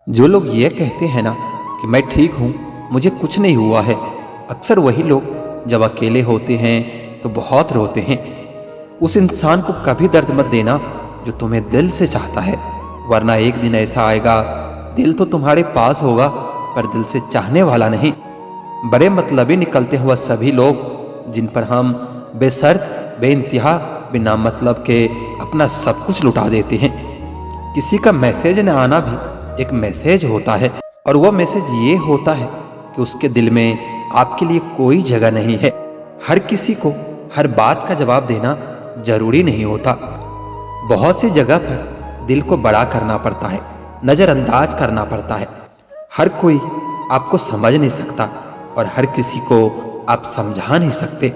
जो लोग ये कहते हैं ना कि मैं ठीक हूँ, मुझे कुछ नहीं हुआ है, अक्सर वही लोग जब अकेले होते हैं तो बहुत रोते हैं। उस इंसान को कभी दर्द मत देना जो तुम्हें दिल से चाहता है, वरना एक दिन ऐसा आएगा, दिल तो तुम्हारे पास होगा पर दिल से चाहने वाला नहीं। बड़े मतलबी निकलते हुए सभी लोग जिन पर हम बेशर्त बेइंतहा बिना मतलब के अपना सब कुछ लुटा देते हैं। किसी का मैसेज न आना भी एक मैसेज होता है, और वह मैसेज ये होता है कि उसके दिल में आपके लिए कोई जगह नहीं है। हर किसी को हर बात का जवाब देना जरूरी नहीं होता। बहुत सी जगह पर दिल को बड़ा करना पड़ता है, नजरअंदाज करना पड़ता है। हर कोई आपको समझ नहीं सकता और हर किसी को आप समझा नहीं सकते।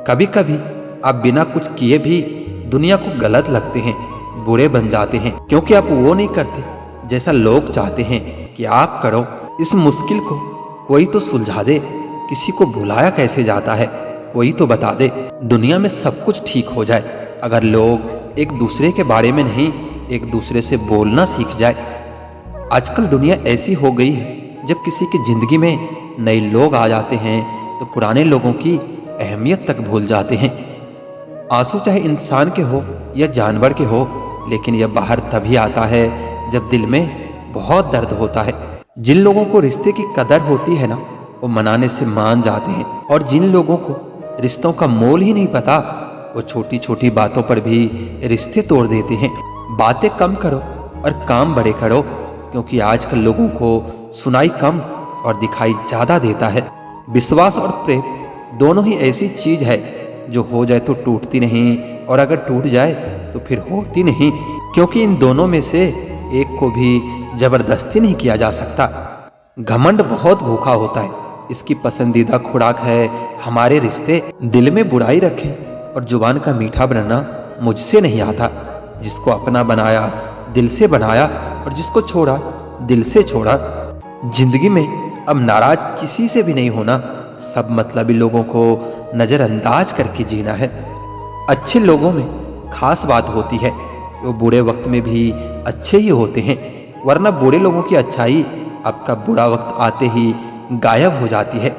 कभी कभी आप बिना कुछ किए भी दुनिया को गलत लगते हैं, बुरे बन जाते हैं, क्योंकि आप वो नहीं करते जैसा लोग चाहते हैं कि आप करो। इस मुश्किल को कोई तो सुलझा दे। किसी को भुलाया कैसे जाता है, कोई तो बता दे। दुनिया में सब कुछ ठीक हो जाए अगर लोग एक दूसरे के बारे में नहीं, एक दूसरे से बोलना सीख जाए। आजकल दुनिया ऐसी हो गई है, जब किसी की जिंदगी में नए लोग आ जाते हैं तो पुराने लोगों की अहमियत तक भूल जाते हैं। आंसू चाहे इंसान के हो या जानवर के हो, लेकिन यह बाहर तभी आता है जब दिल में बहुत दर्द होता है। जिन लोगों को रिश्ते की कदर होती है ना, वो मनाने से मान जाते हैं, और जिन लोगों को रिश्तों का मोल ही नहीं पता, वो छोटी छोटी बातों पर भी रिश्ते तोड़ देते हैं। बातें कम करो और काम बड़े करो, क्योंकि आजकल लोगों को सुनाई कम और दिखाई ज्यादा देता है। विश्वास और प्रेम दोनों ही ऐसी चीज है जो हो जाए तो टूटती नहीं, और अगर टूट जाए तो फिर होती नहीं, क्योंकि इन दोनों में से एक को भी जबरदस्ती नहीं किया जा सकता। घमंड बहुत भूखा होता है, इसकी पसंदीदा खुराक है हमारे रिश्ते। दिल में बुराई रखें और जुबान का मीठा बनना मुझसे नहीं आता। जिसको अपना बनाया दिल से बनाया, और जिसको छोड़ा दिल से छोड़ा। जिंदगी में अब नाराज किसी से भी नहीं होना, सब मतलबी लोगों को नजरअंदाज करके जीना है। अच्छे लोगों में खास बात होती है, वो बुरे वक्त में भी अच्छे ही होते हैं, वरना बुरे लोगों की अच्छाई आपका बुरा वक्त आते ही गायब हो जाती है।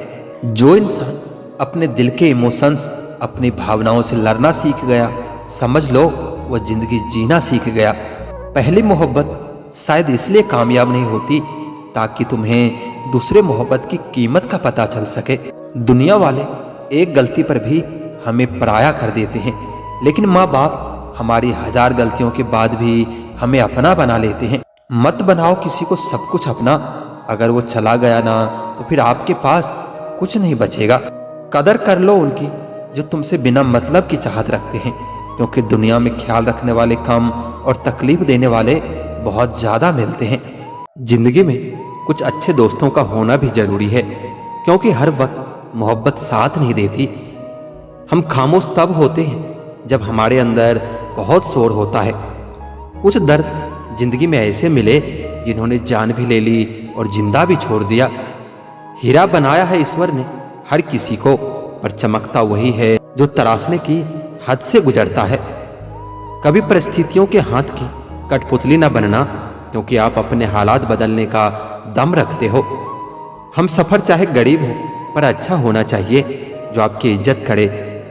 जो इंसान अपने दिल के इमोशंस, अपनी भावनाओं से लड़ना सीख गया, समझ लो वह जिंदगी जीना सीख गया। पहली मोहब्बत शायद इसलिए कामयाब नहीं होती ताकि तुम्हें दूसरे मोहब्बत की कीमत का पता चल सके। दुनिया वाले एक गलती पर भी हमें पराया कर देते हैं, लेकिन माँ बाप हमारी 1000 गलतियों के बाद भी हमें अपना बना लेते हैं। मत बनाओ किसी को सब कुछ अपना, अगर वो चला गया ना तो फिर आपके पास कुछ नहीं बचेगा। कदर कर लो उनकी जो तुमसे बिना मतलब की चाहत रखते हैं, क्योंकि दुनिया में ख्याल रखने वाले कम और तकलीफ देने वाले बहुत ज्यादा मिलते हैं। जिंदगी में कुछ अच्छे दोस्तों का होना भी जरूरी है, क्योंकि हर वक्त मोहब्बत साथ नहीं देती। हम खामोश तब होते हैं जब हमारे अंदर बहुत शोर होता है। कुछ दर्द जिंदगी में ऐसे मिले जिन्होंने जान भी ले ली और जिंदा भी छोड़ दिया। हीरा बनाया है ईश्वर ने हर किसी को, पर चमकता वही है जो तराशने की हद से गुजरता है। कभी परिस्थितियों के हाथ की कठपुतली न बनना, क्योंकि आप अपने हालात बदलने का दम रखते हो। हम सफर चाहे गरीब हो, पर अच्छा होना चाहिए जो आपकी इज्जत करे,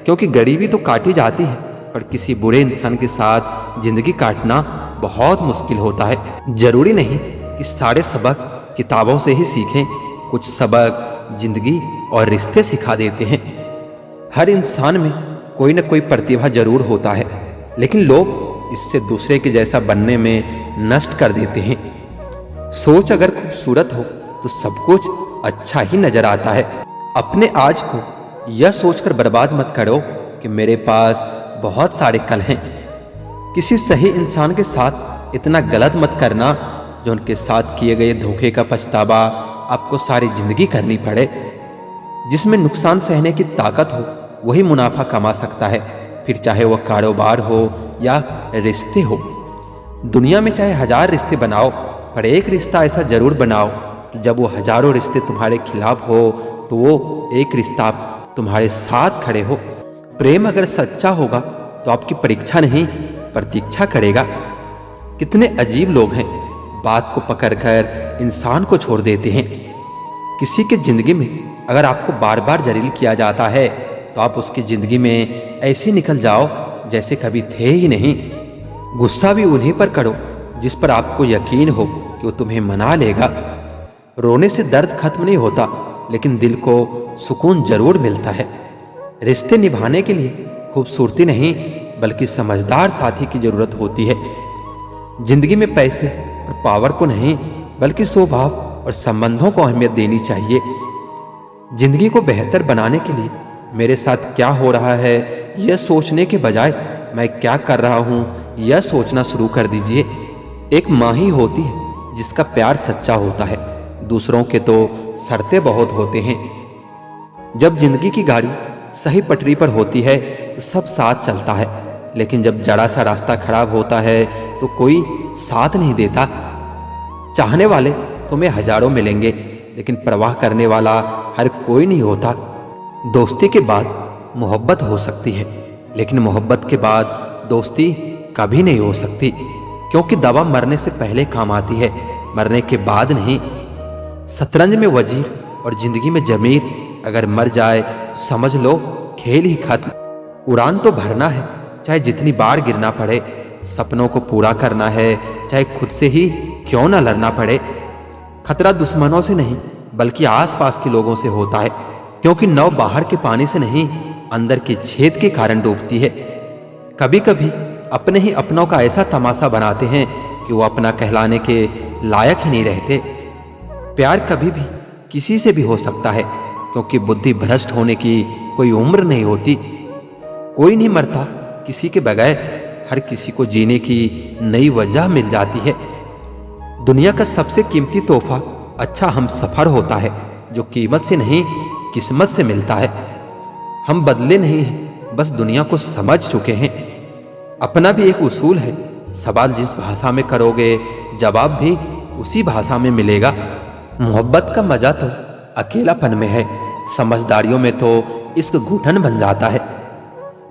क्योंकि गरीबी तो काटी जाती है, पर किसी बुरे इंसान के साथ जिंदगी काटना बहुत मुश्किल होता है। जरूरी नहीं कि सारे सबक किताबों से ही सीखें, कुछ सबक जिंदगी और रिश्ते सिखा देते हैं। हर इंसान में कोई न कोई प्रतिभा जरूर होता है, लेकिन लोग इससे दूसरे के जैसा बनने में नष्ट कर देते हैं। सोच अगर खूबसूरत हो तो सब कुछ अच्छा ही नजर आता है। अपने आज को यह सोचकर बर्बाद मत करो कि मेरे पास बहुत सारे कल हैं। किसी सही इंसान के साथ इतना गलत मत करना जो उनके साथ किए गए धोखे का पछतावा आपको सारी जिंदगी करनी पड़े। जिसमें नुकसान सहने की ताकत हो वही मुनाफा कमा सकता है, फिर चाहे वह कारोबार हो या रिश्ते हो। दुनिया में चाहे 1000 रिश्ते बनाओ, पर एक रिश्ता ऐसा जरूर बनाओ कि जब वो हजारों रिश्ते तुम्हारे खिलाफ हो तो वो एक रिश्ता तुम्हारे साथ खड़े हो। प्रेम अगर सच्चा होगा तो आपकी परीक्षा नहीं प्रतीक्षा करेगा। कितने अजीब लोग हैं, बात को पकड़कर इंसान को छोड़ देते हैं। किसी की जिंदगी में अगर आपको बार बार जलील किया जाता है तो आप उसकी जिंदगी में ऐसे निकल जाओ जैसे कभी थे ही नहीं। गुस्सा भी उन्हीं पर करो जिस पर आपको यकीन हो कि वो तुम्हें मना लेगा। रोने से दर्द खत्म नहीं होता, लेकिन दिल को सुकून जरूर मिलता है। रिश्ते निभाने के लिए खूबसूरती नहीं बल्कि समझदार साथी की जरूरत होती है। जिंदगी में पैसे और पावर को नहीं बल्कि स्वभाव और संबंधों को अहमियत देनी चाहिए। जिंदगी को बेहतर बनाने के लिए मेरे साथ क्या हो रहा है यह सोचने के बजाय मैं क्या कर रहा हूं यह सोचना शुरू कर दीजिए। एक माँ ही होती है जिसका प्यार सच्चा होता है, दूसरों के तो शर्तें बहुत होते हैं। जब जिंदगी की गाड़ी सही पटरी पर होती है तो सब साथ चलता है, लेकिन जब जरा सा रास्ता खराब होता है तो कोई साथ नहीं देता। चाहने वाले तुम्हें हजारों मिलेंगे, लेकिन परवाह करने वाला हर कोई नहीं होता। दोस्ती के बाद मोहब्बत हो सकती है, लेकिन मोहब्बत के बाद दोस्ती कभी नहीं हो सकती, क्योंकि दवा मरने से पहले काम आती है, मरने के बाद नहीं। शतरंज में वजीर और जिंदगी में जमीर अगर मर जाए तो समझ लो खेल ही खत्म। उड़ान तो भरना है चाहे जितनी बार गिरना पड़े, सपनों को पूरा करना है चाहे खुद से ही क्यों ना लड़ना पड़े। खतरा दुश्मनों से नहीं बल्कि आसपास के लोगों से होता है, क्योंकि नाव बाहर के पानी से नहीं अंदर के छेद के कारण डूबती है। कभी कभी अपने ही अपनों का ऐसा तमाशा बनाते हैं कि वो अपना कहलाने के लायक ही नहीं रहते। प्यार कभी भी किसी से भी हो सकता है, क्योंकि बुद्धि भ्रष्ट होने की कोई उम्र नहीं होती। कोई नहीं मरता किसी के बगैर, हर किसी को जीने की नई वजह मिल जाती है। दुनिया का सबसे कीमती तोहफा अच्छा हम सफर होता है, जो कीमत से नहीं किस्मत से मिलता है। हम बदले नहीं हैं, बस दुनिया को समझ चुके हैं। अपना भी एक उसूल है, सवाल जिस भाषा में करोगे जवाब भी उसी भाषा में मिलेगा। मोहब्बत का मजा तो अकेलापन में है, समझदारियों में तो इश्क घुटन बन जाता है।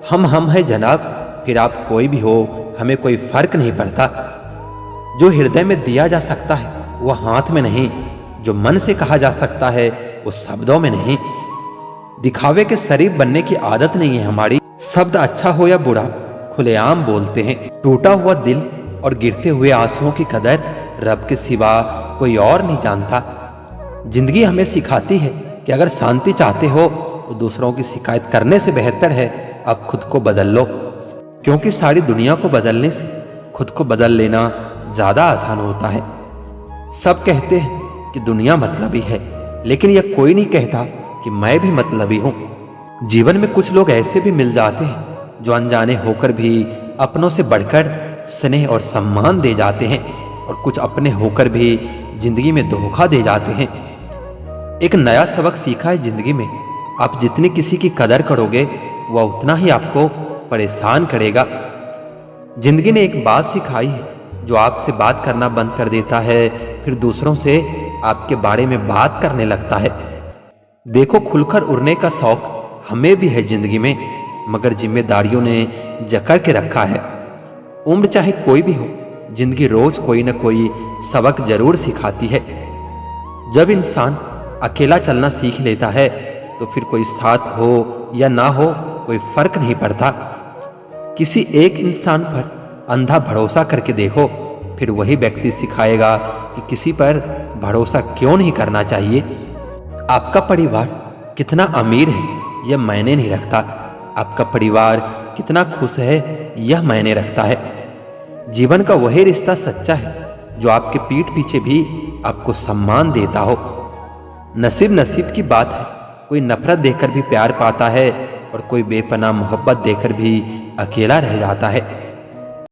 हम है जनाब, फिर आप कोई भी हो, हमें कोई फर्क नहीं पड़ता। जो हृदय में दिया जा सकता है वह हाथ में नहीं, जो मन से कहा जा सकता है वो शब्दों में नहीं। दिखावे के शरीफ बनने की आदत नहीं है हमारी। शब्द अच्छा हो या बुरा खुलेआम बोलते हैं। टूटा हुआ दिल और गिरते हुए आंसुओं की कदर रब के सिवा कोई और नहीं जानता। जिंदगी हमें सिखाती है कि अगर शांति चाहते हो तो दूसरों की शिकायत करने से बेहतर है अब खुद को बदल लो, क्योंकि सारी दुनिया को बदलने से खुद को बदल लेना ज्यादा आसान होता है। सब कहते हैं कि दुनिया मतलबी है, लेकिन यह कोई नहीं कहता कि मैं भी मतलबी हूं। जीवन में कुछ लोग ऐसे भी मिल जाते हैं जो अनजाने होकर भी अपनों से बढ़कर स्नेह और सम्मान दे जाते हैं, और कुछ अपने होकर भी जिंदगी में धोखा दे जाते हैं। एक नया सबक सीखा है जिंदगी में, आप जितनी किसी की कदर करोगे वह उतना ही आपको परेशान करेगा। जिंदगी ने एक बात सिखाई है, जो आपसे बात करना बंद कर देता है फिर दूसरों से आपके बारे में बात करने लगता है। देखो, खुलकर उड़ने का शौक हमें भी है जिंदगी में, मगर जिम्मेदारियों ने जकड़ के रखा है। उम्र चाहे कोई भी हो, जिंदगी रोज कोई न कोई सबक जरूर सिखाती है। जब इंसान अकेला चलना सीख लेता है तो फिर कोई साथ हो या ना हो कोई फर्क नहीं पड़ता। किसी एक इंसान पर अंधा भरोसा करके देखो, फिर वही व्यक्ति सिखाएगा कि किसी पर भरोसा क्यों नहीं करना चाहिए। आपका परिवार कितना अमीर है यह मायने नहीं रखता, आपका परिवार कितना खुश है यह मायने रखता है। जीवन का वही रिश्ता सच्चा है जो आपके पीठ पीछे भी आपको सम्मान देता हो। नसीब की बात है, कोई नफरत देकर भी प्यार पाता है और कोई बेपनाह मोहब्बत देकर भी अकेला रह जाता है।